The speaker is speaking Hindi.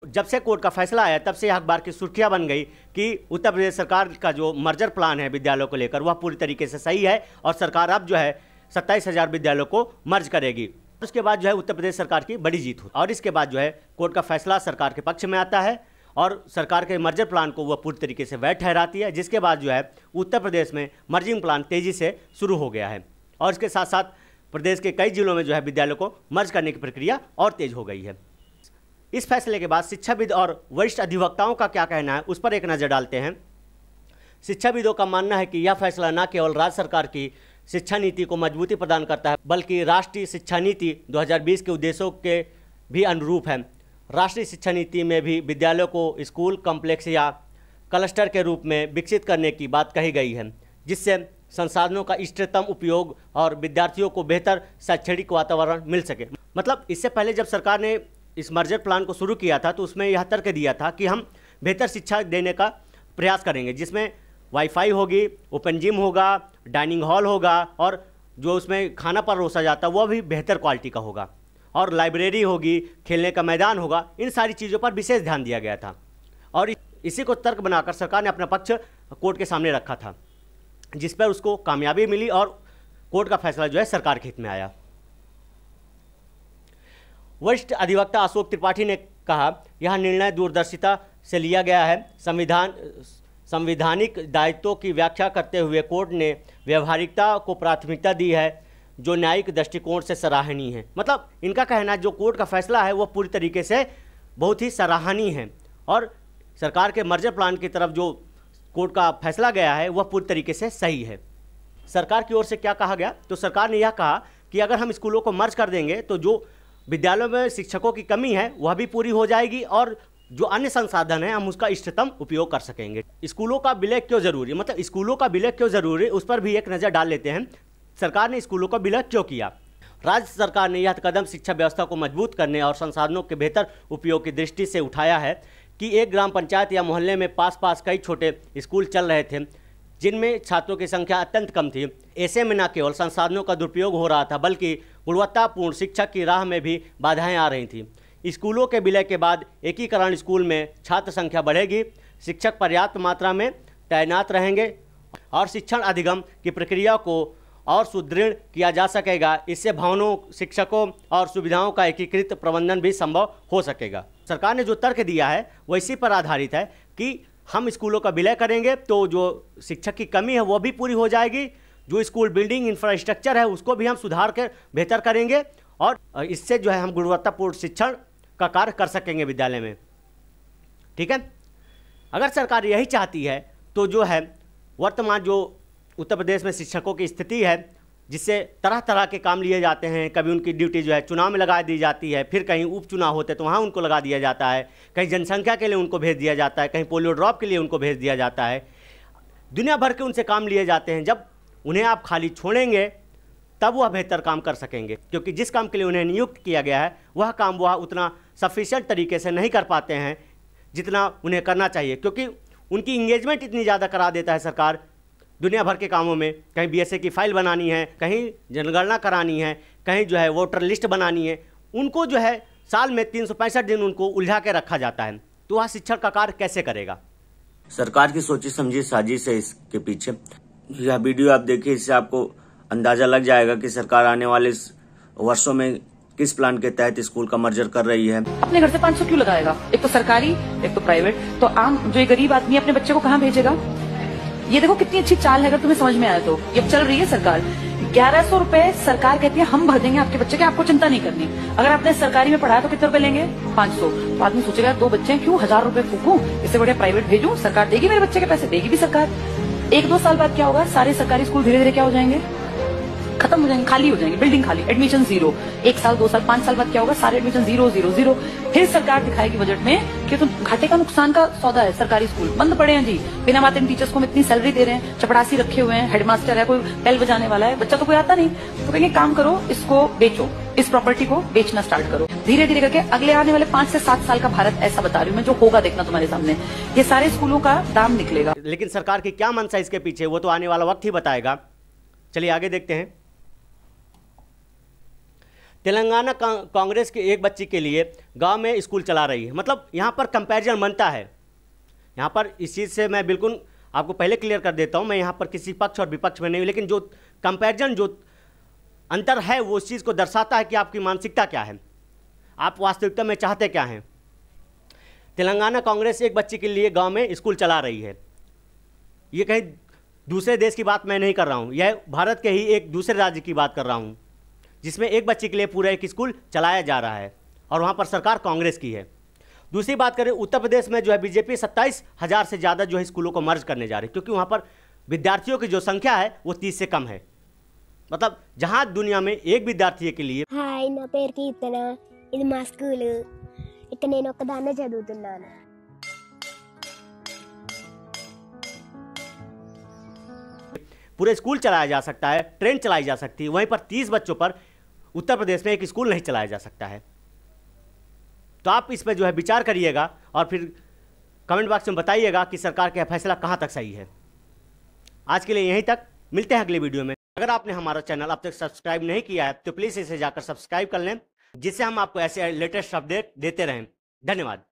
जब से कोर्ट का फैसला आया तब से यह अखबार की सुर्खियां बन गई कि उत्तर प्रदेश सरकार का जो मर्जर प्लान है विद्यालयों को लेकर वह पूरी तरीके से सही है और सरकार अब जो है 27,000 विद्यालयों को मर्ज करेगी। उसके बाद जो है उत्तर प्रदेश सरकार की बड़ी जीत हुई और इसके बाद जो है कोर्ट का फैसला सरकार के पक्ष में आता है और सरकार के मर्जर प्लान को वह पूरी तरीके से वैध ठहराती है, जिसके बाद जो है उत्तर प्रदेश में मर्जिंग प्लान तेजी से शुरू हो गया है और इसके साथ साथ प्रदेश के कई जिलों में जो है विद्यालयों को मर्ज करने की प्रक्रिया और तेज हो गई है। इस फैसले के बाद शिक्षाविद और वरिष्ठ अधिवक्ताओं का क्या कहना है उस पर एक नज़र डालते हैं। शिक्षाविदों का मानना है कि यह फैसला न केवल राज्य सरकार की शिक्षा नीति को मजबूती प्रदान करता है बल्कि राष्ट्रीय शिक्षा नीति 2020 के उद्देश्यों के भी अनुरूप है। राष्ट्रीय शिक्षा नीति में भी विद्यालयों को स्कूल कॉम्प्लेक्स या क्लस्टर के रूप में विकसित करने की बात कही गई है, जिससे संसाधनों का इष्टतम उपयोग और विद्यार्थियों को बेहतर शैक्षणिक वातावरण मिल सके। मतलब इससे पहले जब सरकार ने इस मर्जर प्लान को शुरू किया था तो उसमें यह तर्क दिया था कि हम बेहतर शिक्षा देने का प्रयास करेंगे, जिसमें वाईफाई होगी, ओपन जिम होगा, डाइनिंग हॉल होगा और जो उसमें खाना परोसा जाता है वह भी बेहतर क्वालिटी का होगा और लाइब्रेरी होगी, खेलने का मैदान होगा। इन सारी चीज़ों पर विशेष ध्यान दिया गया था और इसी को तर्क बनाकर सरकार ने अपना पक्ष कोर्ट के सामने रखा था, जिस पर उसको कामयाबी मिली और कोर्ट का फैसला जो है सरकार के हित में आया। वरिष्ठ अधिवक्ता अशोक त्रिपाठी ने कहा, यह निर्णय दूरदर्शिता से लिया गया है। संवैधानिक दायित्वों की व्याख्या करते हुए कोर्ट ने व्यवहारिकता को प्राथमिकता दी है, जो न्यायिक दृष्टिकोण से सराहनीय है। मतलब इनका कहना है जो कोर्ट का फैसला है वह पूरी तरीके से बहुत ही सराहनीय है और सरकार के मर्जर प्लान की तरफ जो कोर्ट का फैसला गया है वह पूरी तरीके से सही है। सरकार की ओर से क्या कहा गया, तो सरकार ने यह कहा कि अगर हम स्कूलों को मर्ज कर देंगे तो जो विद्यालयों में शिक्षकों की कमी है वह भी पूरी हो जाएगी और जो अन्य संसाधन है हम उसका इष्टतम उपयोग कर सकेंगे। स्कूलों का विलय क्यों जरूरी, मतलब स्कूलों का विलय क्यों जरूरी, उस पर भी एक नज़र डाल लेते हैं। सरकार ने स्कूलों का विलय क्यों किया। राज्य सरकार ने यह कदम शिक्षा व्यवस्था को मजबूत करने और संसाधनों के बेहतर उपयोग की दृष्टि से उठाया है कि एक ग्राम पंचायत या मोहल्ले में पास कई छोटे स्कूल चल रहे थे जिनमें छात्रों की संख्या अत्यंत कम थी। ऐसे में न केवल संसाधनों का दुरुपयोग हो रहा था बल्कि गुणवत्तापूर्ण शिक्षा की राह में भी बाधाएं आ रही थीं। स्कूलों के विलय के बाद एकीकरण स्कूल में छात्र संख्या बढ़ेगी, शिक्षक पर्याप्त मात्रा में तैनात रहेंगे और शिक्षण अधिगम की प्रक्रिया को और सुदृढ़ किया जा सकेगा। इससे भवनों, शिक्षकों और सुविधाओं का एकीकृत प्रबंधन भी संभव हो सकेगा। सरकार ने जो तर्क दिया है वह इसी पर आधारित है कि हम स्कूलों का विलय करेंगे तो जो शिक्षक की कमी है वो भी पूरी हो जाएगी, जो स्कूल बिल्डिंग इंफ्रास्ट्रक्चर है उसको भी हम सुधार कर बेहतर करेंगे और इससे जो है हम गुणवत्तापूर्ण शिक्षण का कार्य कर सकेंगे विद्यालय में। ठीक है, अगर सरकार यही चाहती है तो जो है वर्तमान जो उत्तर प्रदेश में शिक्षकों की स्थिति है, जिससे तरह तरह के काम लिए जाते हैं, कभी उनकी ड्यूटी जो है चुनाव में लगा दी जाती है, फिर कहीं उपचुनाव होते तो वहाँ उनको लगा दिया जाता है, कहीं जनसंख्या के लिए उनको भेज दिया जाता है, कहीं पोलियो ड्रॉप के लिए उनको भेज दिया जाता है, दुनिया भर के उनसे काम लिए जाते हैं। जब उन्हें आप खाली छोड़ेंगे तब वह बेहतर काम कर सकेंगे, क्योंकि जिस काम के लिए उन्हें नियुक्त किया गया है वह काम वह उतना सफिशिएंट तरीके से नहीं कर पाते हैं जितना उन्हें करना चाहिए, क्योंकि उनकी इंगेजमेंट इतनी ज़्यादा करा देता है सरकार दुनिया भर के कामों में। कहीं बीएसए की फाइल बनानी है, कहीं जनगणना करानी है, कहीं जो है वोटर लिस्ट बनानी है, उनको जो है साल में 365 दिन उनको उलझा के रखा जाता है, तो वह शिक्षण का कार्य कैसे करेगा। सरकार की सोची समझी साजिश है इसके पीछे। यह वीडियो आप देखिए, इससे आपको अंदाजा लग जाएगा कि सरकार आने वाले वर्षों में किस प्लान के तहत स्कूल का मर्जर कर रही है। अपने घर से 500 क्यों लगाएगा, एक तो सरकारी एक तो प्राइवेट, तो आम जो गरीब आदमी अपने बच्चे को कहाँ भेजेगा। ये देखो कितनी अच्छी चाल है, अगर तुम्हें समझ में आया तो। ये चल रही है सरकार, 1100 रुपए सरकार कहती है हम भर देंगे आपके बच्चे के, आपको चिंता नहीं करनी। अगर आपने सरकारी में पढ़ाया तो कितने रुपए लेंगे, 500। तो आदमी सोचेगा 2 बच्चे हैं, क्यों 1000 रुपए फूकूं, इससे बढ़िया प्राइवेट भेजूं, सरकार देगी मेरे बच्चे के पैसे, देगी भी सरकार। 1-2 साल बाद क्या होगा, सारे सरकारी स्कूल धीरे धीरे क्या हो जाएंगे, खत्म हो जाएंगे, खाली हो जाएंगे, बिल्डिंग खाली, एडमिशन 0। 1 साल 2 साल 5 साल बाद क्या होगा, सारे एडमिशन 0। फिर सरकार दिखाएगी बजट में कि तो घाटे का नुकसान का सौदा है, सरकारी स्कूल बंद पड़े हैं जी, बिना बात इन टीचर्स को हम इतनी सैलरी दे रहे हैं, चपड़ासी रखे हुए हैं, हेडमास्टर है, कोई बेल बजाने वाला है, बच्चा तो कोई आता नहीं, तो कहेंगे काम करो, इसको बेचो, इस प्रॉपर्टी को बेचना स्टार्ट करो। धीरे धीरे करके अगले आने वाले 5 से 7 साल का भारत ऐसा बता रही हूँ मैं, जो होगा देखना तुम्हारे सामने, ये सारे स्कूलों का दाम निकलेगा। लेकिन सरकार की क्या मंशा इसके पीछे वो तो आने वाला वक्त ही बताएगा। चलिए आगे देखते हैं। तेलंगाना कांग्रेस के एक बच्ची के लिए गांव में स्कूल चला रही है। मतलब यहाँ पर कंपैरिजन बनता है। यहाँ पर इस चीज़ से मैं बिल्कुल आपको पहले क्लियर कर देता हूँ, मैं यहाँ पर किसी पक्ष और विपक्ष में नहीं हूँ, लेकिन जो कंपैरिजन जो अंतर है वो उस चीज़ को दर्शाता है कि आपकी मानसिकता क्या है, आप वास्तविकता में चाहते क्या हैं। तेलंगाना कांग्रेस एक बच्ची के लिए गांव में स्कूल चला रही है। ये कहीं दूसरे देश की बात मैं नहीं कर रहा हूँ, यह भारत के ही एक दूसरे राज्य की बात कर रहा हूँ, जिसमें एक बच्ची के लिए पूरा एक स्कूल चलाया जा रहा है और वहाँ पर सरकार कांग्रेस की है। दूसरी बात करें, उत्तर प्रदेश में जो है बीजेपी 27,000 से ज़्यादा जो है स्कूलों को मर्ज करने जा रही है, क्योंकि वहाँ पर विद्यार्थियों की जो संख्या है वो 30 से कम है। मतलब जहाँ दुनिया में एक विद्यार्थी के लिए हाय ना పేరు కీర్తన ఇది మా స్కూల్ ఇక్కడ నేను ఒక్కదాన్నే చదువుతున్నాను पूरे स्कूल चलाया जा सकता है, ट्रेन चलाई जा सकती है, वहीं पर 30 बच्चों पर उत्तर प्रदेश में एक स्कूल नहीं चलाया जा सकता है। तो आप इस पर जो है विचार करिएगा और फिर कमेंट बॉक्स में बताइएगा कि सरकार का फैसला कहाँ तक सही है। आज के लिए यहीं तक, मिलते हैं अगले वीडियो में। अगर आपने हमारा चैनल अब तक सब्सक्राइब नहीं किया है तो प्लीज़ इसे जाकर सब्सक्राइब कर लें, जिससे हम आपको ऐसे लेटेस्ट अपडेट देते रहें। धन्यवाद।